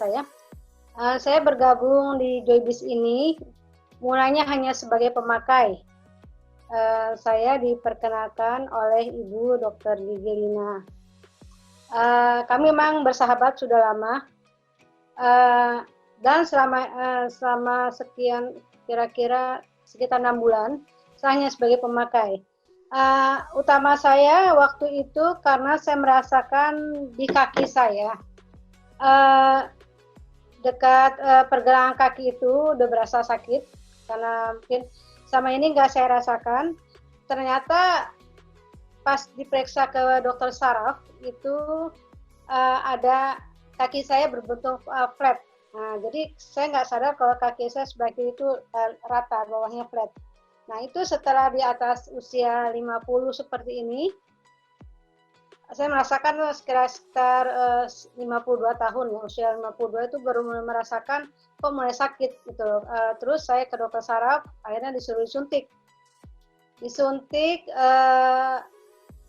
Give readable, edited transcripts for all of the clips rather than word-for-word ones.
saya. Saya bergabung di Joybis ini mulanya hanya sebagai pemakai. Saya diperkenalkan oleh Ibu Dr. Gigelina. Kami memang bersahabat sudah lama, dan selama sekian kira-kira sekitar 6 bulan, saya hanya sebagai pemakai. Utama saya waktu itu karena saya merasakan di kaki saya, dekat pergelangan kaki itu udah berasa sakit, karena mungkin sama ini nggak saya rasakan. Ternyata pas diperiksa ke dokter saraf itu ada kaki saya berbentuk flat. Nah, jadi saya nggak sadar kalau kaki saya sebelah kiri itu rata, bawahnya flat. Nah, itu setelah di atas usia 50 seperti ini, saya merasakan sekitar 52 tahun, ya, usia 52 itu baru mulai merasakan kok mulai sakit gitu. Terus saya ke dokter saraf, akhirnya disuruh disuntik.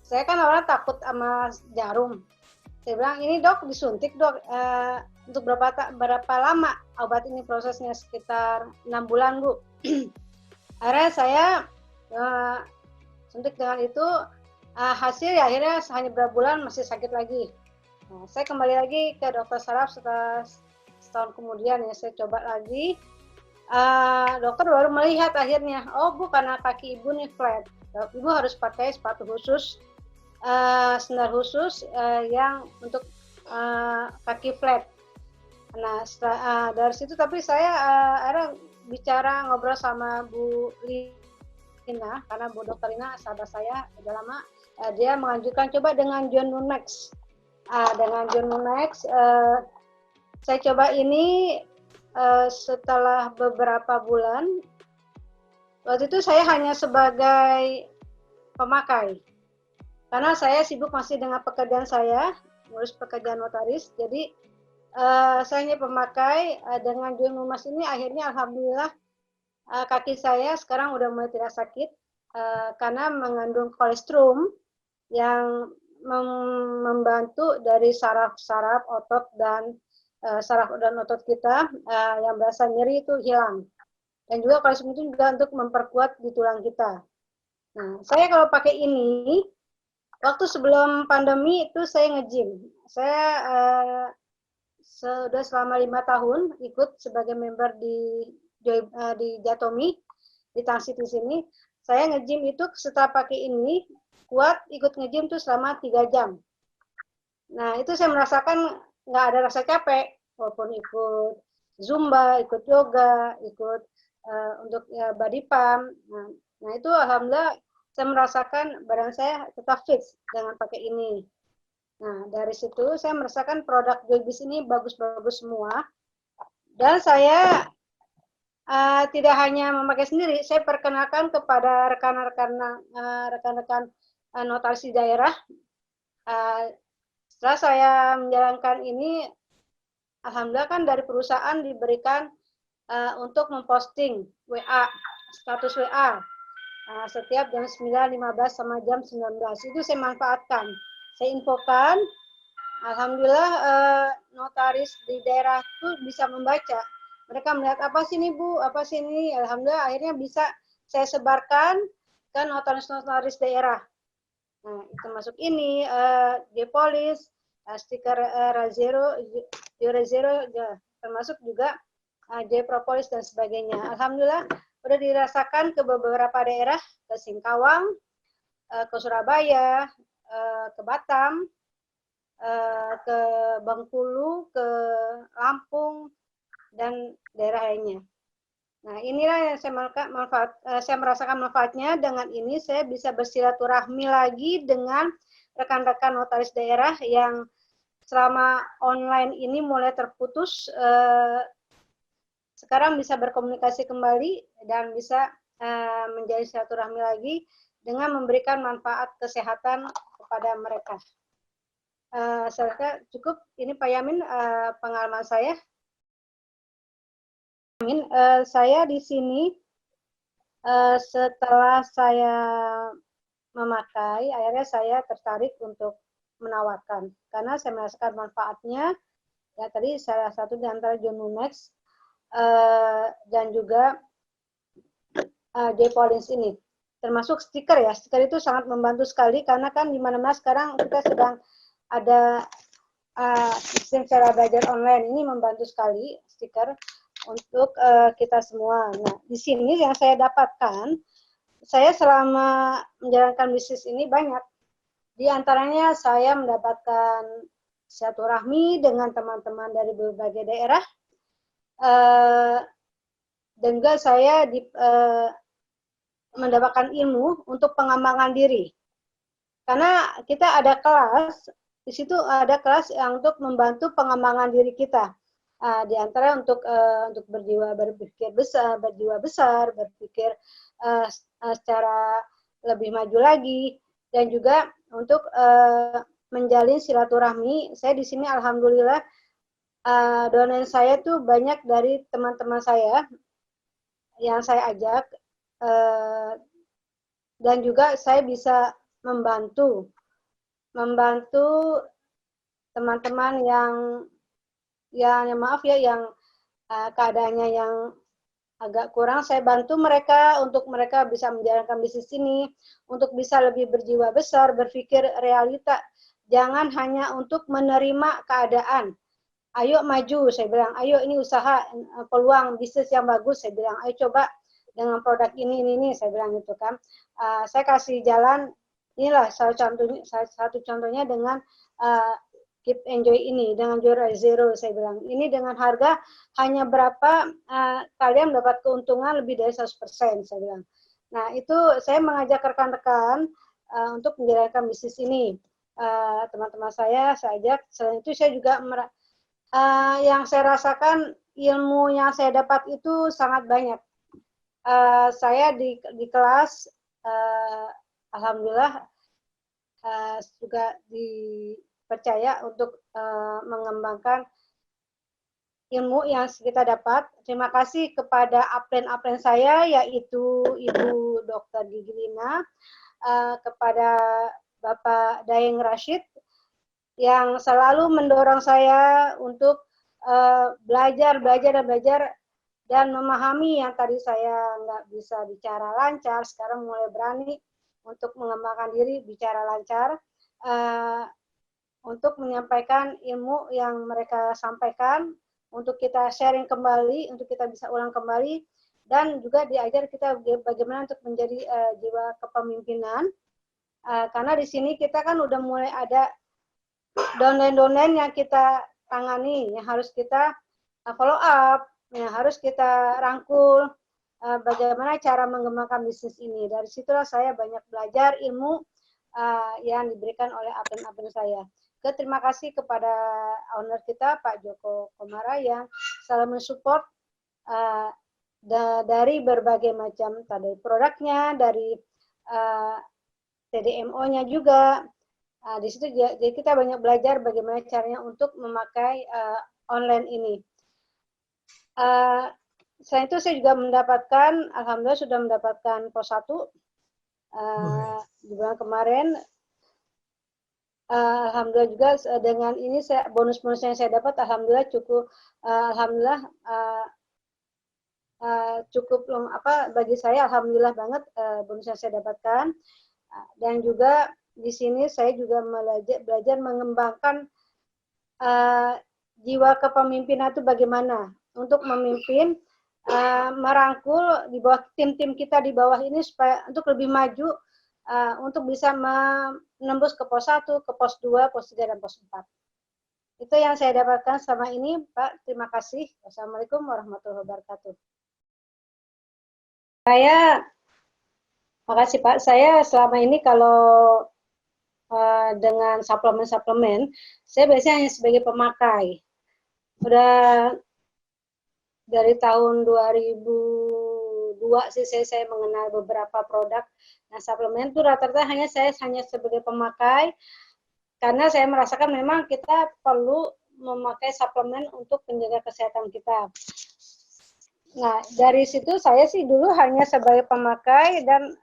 Saya kan orang takut sama jarum. Saya bilang, ini dok disuntik dok, untuk berapa lama obat ini prosesnya? Sekitar 6 bulan Bu. Akhirnya saya suntik dengan itu, hasil ya akhirnya hanya beberapa bulan masih sakit lagi. Nah, saya kembali lagi ke dokter saraf setelah setahun kemudian, ya saya coba lagi. Dokter baru melihat akhirnya, oh Bu, karena kaki ibu nih flat, ibu harus pakai sepatu khusus, sandal khusus yang untuk kaki flat. Nah, dari situ tapi saya akhirnya bicara ngobrol sama Bu Lina, karena Bu Dokter Lina sahabat saya udah lama, dia menganjurkan coba dengan John Nunex. Dengan John Nunex, saya coba ini setelah beberapa bulan. Waktu itu saya hanya sebagai pemakai, karena saya sibuk masih dengan pekerjaan saya, ngurus pekerjaan notaris. Jadi saya hanya pemakai. Dengan John Nunex ini akhirnya alhamdulillah kaki saya sekarang udah mulai tidak sakit, karena mengandung kolestrum yang membantu dari saraf-saraf otot dan saraf dan otot kita yang berasa nyeri itu hilang. Dan juga kolestrum itu juga untuk memperkuat di tulang kita. Nah, saya kalau pakai ini, waktu sebelum pandemi itu saya nge-gym. Saya sudah selama 5 tahun ikut sebagai member di Jatomi, di Tangsit di sini. Saya nge-gym itu setelah pakai ini, kuat ikut nge-gym tuh selama 3 jam. Nah, itu saya merasakan nggak ada rasa capek, walaupun ikut Zumba, ikut yoga, ikut untuk body pump. Nah, itu alhamdulillah saya merasakan badan saya tetap fit dengan pakai ini. Nah, dari situ saya merasakan produk Joybis ini bagus-bagus semua. Dan saya tidak hanya memakai sendiri, saya perkenalkan kepada rekan-rekan notaris di daerah. Setelah saya menjalankan ini, alhamdulillah kan dari perusahaan diberikan untuk memposting WA, status WA, setiap jam 9.15 sama jam 19. Itu saya manfaatkan. Saya infokan, alhamdulillah notaris di daerah itu bisa membaca. Mereka melihat apa sih ini Bu, apa sih ini. Alhamdulillah akhirnya bisa saya sebarkan ke notaris-notaris daerah. Nah, itu masuk ini, J-Polis, stiker Razero, termasuk juga J-Propolis dan sebagainya. Alhamdulillah udah dirasakan ke beberapa daerah, ke Singkawang, ke Surabaya, ke Batam, ke Bengkulu, ke Lampung, dan daerah lainnya. Nah, inilah yang saya merasakan manfaatnya. Dengan ini saya bisa bersilaturahmi lagi dengan rekan-rekan notaris daerah yang selama online ini mulai terputus, sekarang bisa berkomunikasi kembali dan bisa menjadi silaturahmi lagi dengan memberikan manfaat kesehatan kepada mereka. Saya rasa cukup ini Pak Yamin, pengalaman saya. Saya di sini setelah saya memakai, akhirnya saya tertarik untuk menawarkan karena saya merasakan manfaatnya Ya, tadi salah satu di antara John Mumex dan juga J-Polins ini. Termasuk stiker ya, stiker itu sangat membantu sekali karena kan di mana-mana sekarang kita sedang ada sistem cara belajar online, ini membantu sekali stiker untuk kita semua. Nah, di sini yang saya dapatkan, saya selama menjalankan bisnis ini banyak. Di antaranya saya mendapatkan silaturahmi dengan teman-teman dari berbagai daerah, dan juga saya mendapatkan ilmu untuk pengembangan diri. Karena kita ada kelas, di situ ada kelas yang untuk membantu pengembangan diri kita. Di antara untuk berpikir besar, berjiwa besar, berpikir secara lebih maju lagi, dan juga untuk menjalin silaturahmi. Saya di sini alhamdulillah donen saya tuh banyak dari teman-teman saya yang saya ajak, dan juga saya bisa membantu teman-teman yang maaf ya, yang keadaannya yang agak kurang, saya bantu mereka untuk mereka bisa menjalankan bisnis ini, untuk bisa lebih berjiwa besar, berpikir realita, jangan hanya untuk menerima keadaan. Ayo maju, saya bilang, ayo ini usaha, peluang bisnis yang bagus, saya bilang, ayo coba dengan produk ini, saya bilang gitu kan. Saya kasih jalan, inilah salah satu contohnya dengan Keep Enjoy ini, dengan Juara Zero, saya bilang. Ini dengan harga hanya berapa, kalian mendapat keuntungan lebih dari 100%, saya bilang. Nah, itu saya mengajak rekan-rekan untuk menjalankan bisnis ini. Teman-teman saya ajak, selain itu saya juga yang saya rasakan, ilmu yang saya dapat itu sangat banyak. Saya di kelas, alhamdulillah juga dipercaya untuk mengembangkan ilmu yang kita dapat. Terima kasih kepada upline saya, yaitu Ibu Dr. Gigi Lina, kepada Bapak Daeng Rashid, yang selalu mendorong saya untuk belajar dan memahami yang tadi saya nggak bisa bicara lancar, sekarang mulai berani untuk mengembangkan diri bicara lancar, untuk menyampaikan ilmu yang mereka sampaikan, untuk kita sharing kembali, untuk kita bisa ulang kembali, dan juga diajar kita bagaimana untuk menjadi jiwa kepemimpinan, karena di sini kita kan udah mulai ada domain-domain yang kita tangani, yang harus kita follow up, yang harus kita rangkul, bagaimana cara mengembangkan bisnis ini. Dari situlah saya banyak belajar ilmu yang diberikan oleh upline saya. Terima kasih kepada owner kita, Pak Joko Komara, yang selalu mensupport dari berbagai macam, dari produknya, dari TDMO-nya juga. Di situ jadi kita banyak belajar bagaimana caranya untuk memakai online ini. Selain itu saya juga mendapatkan, alhamdulillah sudah mendapatkan pos 1 di bulan kemarin. Alhamdulillah juga dengan ini bonus-bonus yang saya dapat, alhamdulillah cukup, cukup bagi saya, alhamdulillah banget bonus yang saya dapatkan. Dan juga di sini saya juga belajar mengembangkan jiwa kepemimpinan itu bagaimana untuk memimpin, merangkul di bawah tim-tim kita di bawah ini supaya untuk lebih maju, untuk bisa menembus ke pos 1, ke pos 2, pos 3, dan pos 4. Itu yang saya dapatkan selama ini, Pak. Terima kasih. Wassalamualaikum warahmatullahi wabarakatuh. Makasih Pak, saya selama ini kalau dengan suplemen-suplemen, saya biasanya hanya sebagai pemakai. Udah dari tahun 2002 sih saya mengenal beberapa produk. Nah, suplemen itu rata-rata saya hanya sebagai pemakai, karena saya merasakan memang kita perlu memakai suplemen untuk menjaga kesehatan kita. Nah, dari situ saya sih dulu hanya sebagai pemakai dan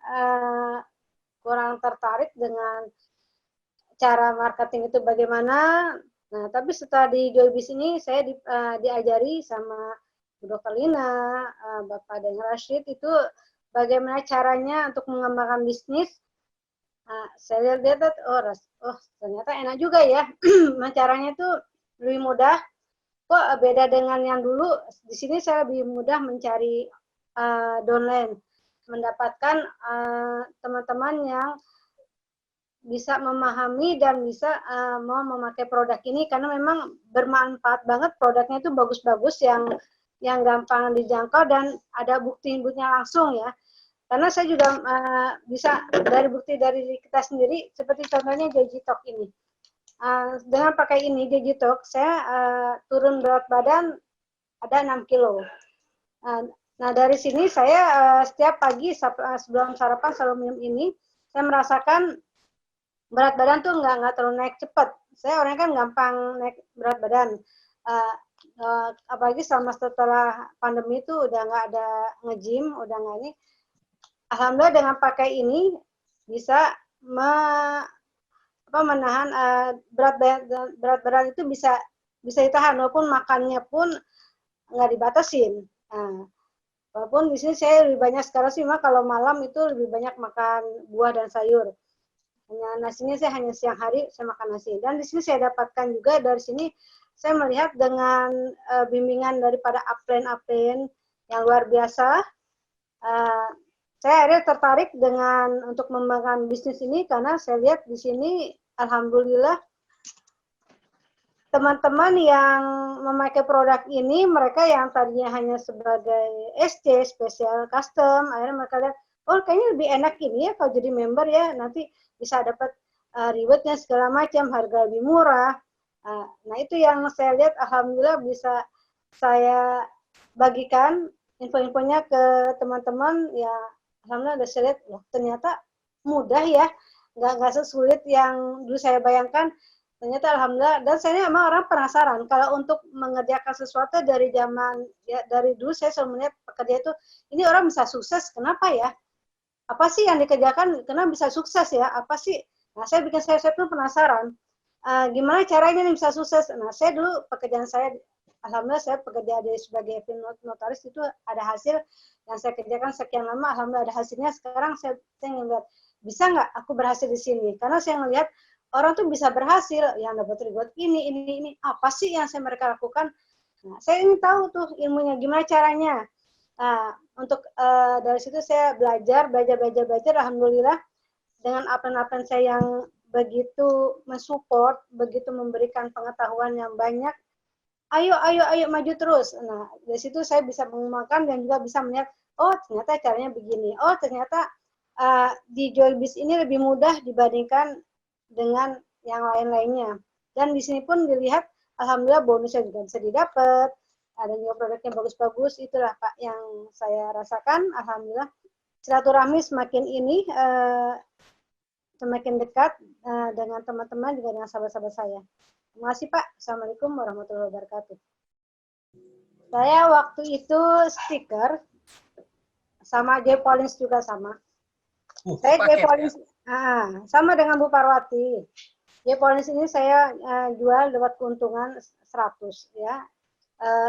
kurang tertarik dengan cara marketing itu bagaimana. Nah, tapi setelah di Joybis ini saya diajari sama Bu Dr. Lina, Bapak Deng Rashid itu bagaimana caranya untuk mengembangkan bisnis. Nah, saya lihat, oh ternyata enak juga ya. Caranya itu lebih mudah. Kok beda dengan yang dulu? Di sini saya lebih mudah mencari downline, mendapatkan teman-teman yang bisa memahami dan bisa mau memakai produk ini karena memang bermanfaat banget, produknya itu bagus-bagus yang gampang dijangkau dan ada bukti-buktinya langsung ya. Karena saya juga bisa dari bukti dari kita sendiri, seperti contohnya Digitalk ini. Dengan pakai ini Digitalk, saya turun berat badan ada 6 kilo. Nah dari sini saya setiap pagi sebelum sarapan selalu minum ini, saya merasakan berat badan tuh nggak terlalu naik cepat. Saya orangnya kan gampang naik berat badan. Apalagi setelah pandemi itu udah nggak ada nge-gym, udah nggak ini. Alhamdulillah dengan pakai ini bisa menahan berat badan itu bisa ditahan walaupun makannya pun nggak dibatasin. Nah, walaupun di sini saya lebih banyak sekarang sih, kalau malam itu lebih banyak makan buah dan sayur. Nasinya saya hanya siang hari saya makan nasi. Dan di sini saya dapatkan juga dari sini saya melihat dengan bimbingan daripada upline yang luar biasa. Saya akhirnya tertarik dengan untuk mengembangkan bisnis ini karena saya lihat di sini alhamdulillah teman-teman yang memakai produk ini, mereka yang tadinya hanya sebagai SC, special custom, akhirnya mereka lihat, oh kayaknya lebih enak ini ya kalau jadi member ya, nanti bisa dapat rewardnya segala macam, harga lebih murah. Nah itu yang saya lihat, alhamdulillah bisa saya bagikan info-infonya ke teman-teman, ya alhamdulillah udah saya lihat, loh ternyata mudah ya, nggak sesulit yang dulu saya bayangkan. Ternyata alhamdulillah, dan saya emang orang penasaran kalau untuk mengerjakan sesuatu dari zaman ya dari dulu saya selalu melihat pekerja itu ini orang bisa sukses kenapa ya, apa sih yang dikerjakan kenapa bisa sukses ya, apa sih. Nah saya bikin saya tuh penasaran gimana caranya nih bisa sukses. Nah saya dulu pekerjaan saya alhamdulillah saya bekerja sebagai notaris itu ada hasil yang saya kerjakan sekian lama, alhamdulillah ada hasilnya. Sekarang saya ngeliat bisa nggak aku berhasil di sini, karena saya ngelihat orang tuh bisa berhasil yang dapat reward ini apa sih yang mereka lakukan. Nah, saya ingin tahu tuh ilmunya gimana caranya. Nah, untuk dari situ saya belajar, alhamdulillah dengan apa-apa saya yang begitu mensupport, begitu memberikan pengetahuan yang banyak. Ayo maju terus. Nah, dari situ saya bisa mengembangkan dan juga bisa melihat, oh ternyata caranya begini. Oh ternyata di Joybis ini lebih mudah dibandingkan dengan yang lain-lainnya. Dan di sini pun dilihat, alhamdulillah bonusnya juga bisa didapat. Ada juga produknya bagus-bagus. Itulah Pak yang saya rasakan. Alhamdulillah silaturahmi semakin ini semakin dekat dengan teman-teman juga dengan sahabat-sahabat saya. Terima kasih Pak. Assalamualaikum warahmatullahi wabarakatuh. Saya waktu itu stiker sama J Polins juga sama. Saya J Polins sama dengan Bu Parwati. J Polins ini saya jual dapat keuntungan 100 ya.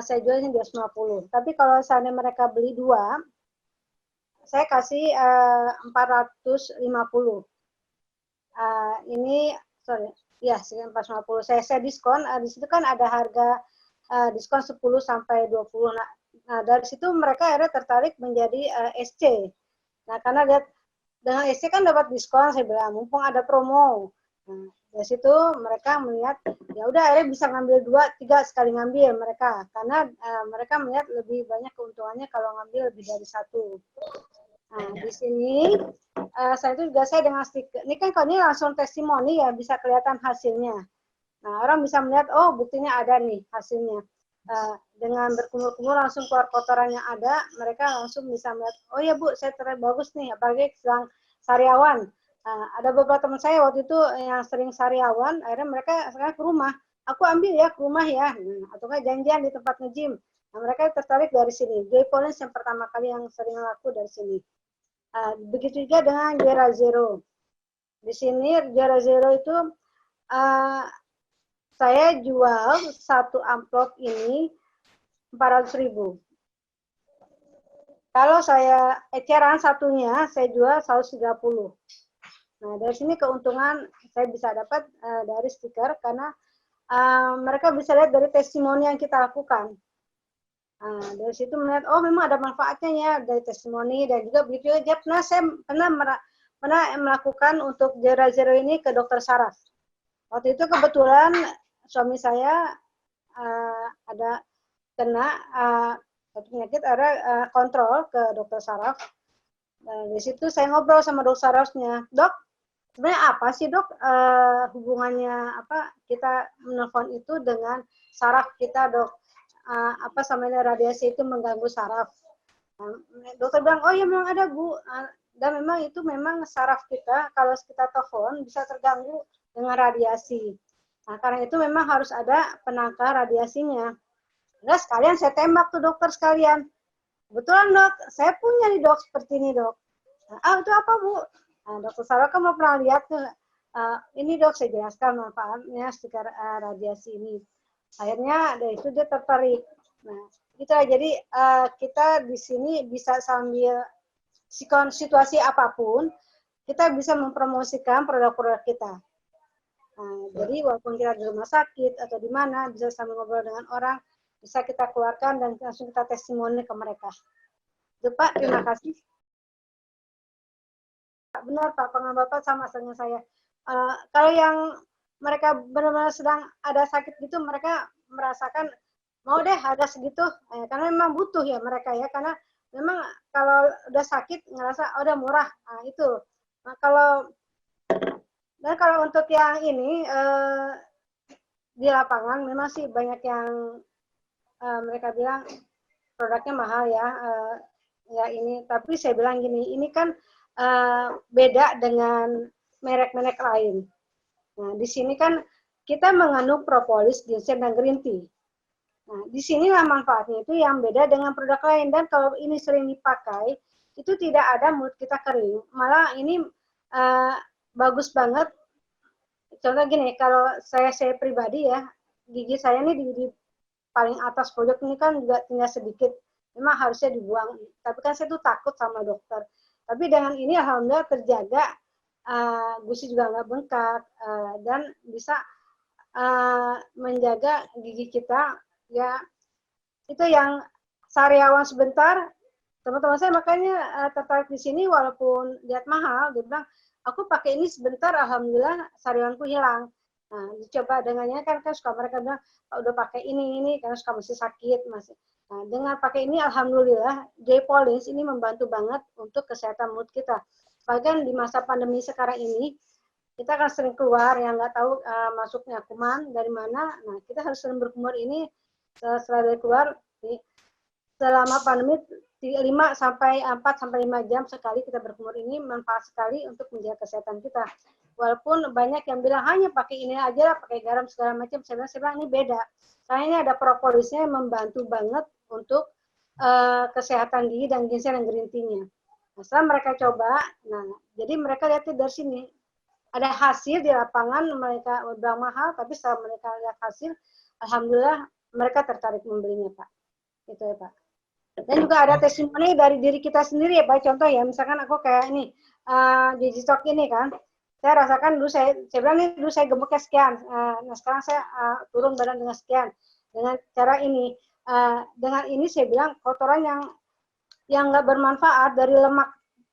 Saya jual ini 250. Tapi kalau seandainya mereka beli 2, saya kasih 450. Ini sorry, ya 450. Saya diskon. Di situ kan ada harga diskon 10 sampai 20. Nah, dari situ mereka akhirnya tertarik menjadi SC. Nah, karena lihat dengan SC kan dapat diskon, saya bilang mumpung ada promo. Nah, dari situ mereka melihat ya udah akhirnya bisa ngambil 2, 3 sekali ngambil mereka, karena mereka melihat lebih banyak keuntungannya kalau ngambil lebih dari 1. Nah, di sini saya itu juga saya dengan stiker. Ini kan kalau ini langsung testimoni ya, bisa kelihatan hasilnya. Nah, orang bisa melihat, oh buktinya ada nih hasilnya. Dengan berkumur-kumur langsung keluar kotoran yang ada, mereka langsung bisa melihat, oh ya Bu, saya terlihat bagus nih, apalagi sedang sariawan. Ada beberapa teman saya waktu itu yang sering sariawan, akhirnya mereka sekarang ke rumah. Aku ambil ya ke rumah ya, atau nggak janjian di tempat nge-gym. Nah, mereka tertarik dari sini. Joy Polins yang pertama kali yang sering laku dari sini. Begitu juga dengan Juara Zero. Di sini Juara Zero itu saya jual satu amplop ini 400.000. Kalau saya eceran satunya, saya jual 130. Nah, dari sini keuntungan saya bisa dapat dari stiker karena mereka bisa lihat dari testimoni yang kita lakukan. Dari situ melihat, oh memang ada manfaatnya ya dari testimoni dan juga begitu ya. Saya pernah melakukan untuk zero ini ke dokter saraf. Waktu itu kebetulan suami saya ada kena satu penyakit, ada kontrol ke dokter saraf. Di situ saya ngobrol sama dokter sarafnya, dok, sebenarnya apa sih dok hubungannya apa kita menelpon itu dengan saraf kita dok? Apa samanya radiasi itu mengganggu saraf. Dokter bilang, oh ya memang ada Bu, dan memang itu memang saraf kita kalau kita telepon bisa terganggu dengan radiasi. Nah, karena itu memang harus ada penangkal radiasinya. Nah, sekalian saya tembak tuh dokter sekalian. Kebetulan dok, saya punya nih dok seperti ini dok. Itu apa Bu? Dokter saraf kan mau pernah lihat tuh. Ini dok saya jelaskan manfaatnya stiker radiasi ini. Akhirnya dari itu dia tertarik. Nah, gitu lah. Jadi kita di sini bisa sambil situasi apapun, kita bisa mempromosikan produk-produk kita. Jadi walaupun kita di rumah sakit atau di mana, bisa sambil ngobrol dengan orang, bisa kita keluarkan dan langsung kita testimoni ke mereka. Itu Pak, terima kasih. Benar Pak, pengalaman Bapak sama dengan saya. Kalau yang mereka benar-benar sedang ada sakit gitu, mereka merasakan mau deh harga segitu, karena memang butuh ya mereka ya, karena memang kalau udah sakit ngerasa udah murah, itu. Nah, kalau untuk yang ini di lapangan memang sih banyak yang mereka bilang produknya mahal ya, ya ini. Tapi saya bilang gini, ini kan beda dengan merek-merek lain. Nah, di sini kan kita mengandung propolis, ginseng, dan green tea. Nah, di sinilah manfaatnya itu yang beda dengan produk lain. Dan kalau ini sering dipakai, itu tidak ada mulut kita kering. Malah ini bagus banget. Contoh gini, kalau saya pribadi ya, gigi saya ini di paling atas pojok ini kan juga tinggal sedikit. Memang harusnya dibuang. Tapi kan saya tuh takut sama dokter. Tapi dengan ini alhamdulillah terjaga, gusi juga nggak bengkak, dan bisa menjaga gigi kita ya. Itu yang sariawan sebentar, teman-teman saya makanya tertarik di sini walaupun lihat mahal, dia bilang aku pakai ini sebentar alhamdulillah sariawanku hilang. Nah, dicoba dengannya kan suka mereka bilang udah pakai ini karena suka masih sakit masih. Nah, dengan pakai ini alhamdulillah J-Polish ini membantu banget untuk kesehatan mulut kita. Bahkan di masa pandemi sekarang ini kita kan sering keluar yang nggak tahu masuknya kuman dari mana. Nah, kita harus sering berkumur ini setelah dari keluar selama pandemi 4 sampai 5 jam sekali kita berkumur ini manfaat sekali untuk menjaga kesehatan kita. Walaupun banyak yang bilang hanya pakai ini aja, pakai garam segala macam, saya bilang ini beda. Karena ini ada propolisnya yang membantu banget untuk kesehatan gigi dan ginseng dan green tea-nya. Nah, setelah mereka coba, nah jadi mereka lihat dari sini ada hasil di lapangan, mereka udah mahal, tapi setelah mereka lihat hasil, alhamdulillah mereka tertarik membelinya Pak. Itu ya Pak. Dan juga ada testimoni dari diri kita sendiri ya Pak. Contoh ya, misalkan aku kayak ini Digitalk ini kan, saya rasakan dulu saya bilang nih dulu saya gemuknya sekian, nah sekarang saya turun badan dengan sekian dengan cara ini. Dengan ini saya bilang kotoran yang nggak bermanfaat dari lemak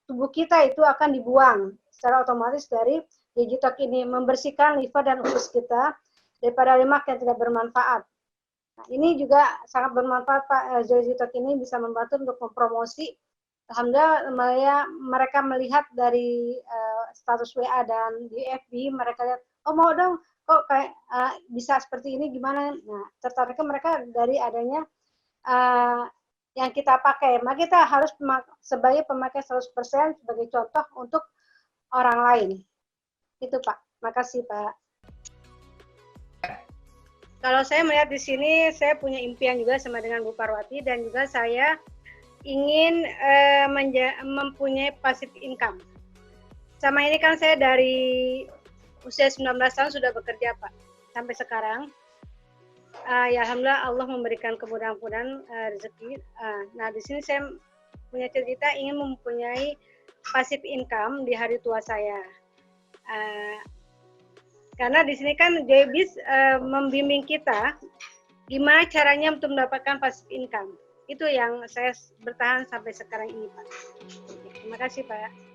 tubuh kita itu akan dibuang secara otomatis dari Digitalk ini, membersihkan liver dan usus kita daripada lemak yang tidak bermanfaat. Nah, ini juga sangat bermanfaat Pak. Digitalk ini bisa membantu untuk mempromosi. Alhamdulillah mereka melihat dari status WA dan di FB, mereka lihat, oh mau dong, kok kayak bisa seperti ini gimana? Nah, tertariknya mereka dari adanya yang kita pakai. Maka kita harus sebagai pemakai 100% sebagai contoh untuk orang lain. Itu Pak. Makasih Pak. Kalau saya melihat di sini, saya punya impian juga sama dengan Bu Parwati, dan juga saya ingin mempunyai passive income. Sama ini kan saya dari usia 19 tahun sudah bekerja Pak. sampai sekarang. Ya alhamdulillah Allah memberikan kemudahan-kemudahan rezeki. Nah di sini saya punya cerita ingin mempunyai passive income di hari tua saya. Karena di sini kan Joybis membimbing kita gimana caranya untuk mendapatkan passive income. Itu yang saya bertahan sampai sekarang ini, Pak. Terima kasih, Pak.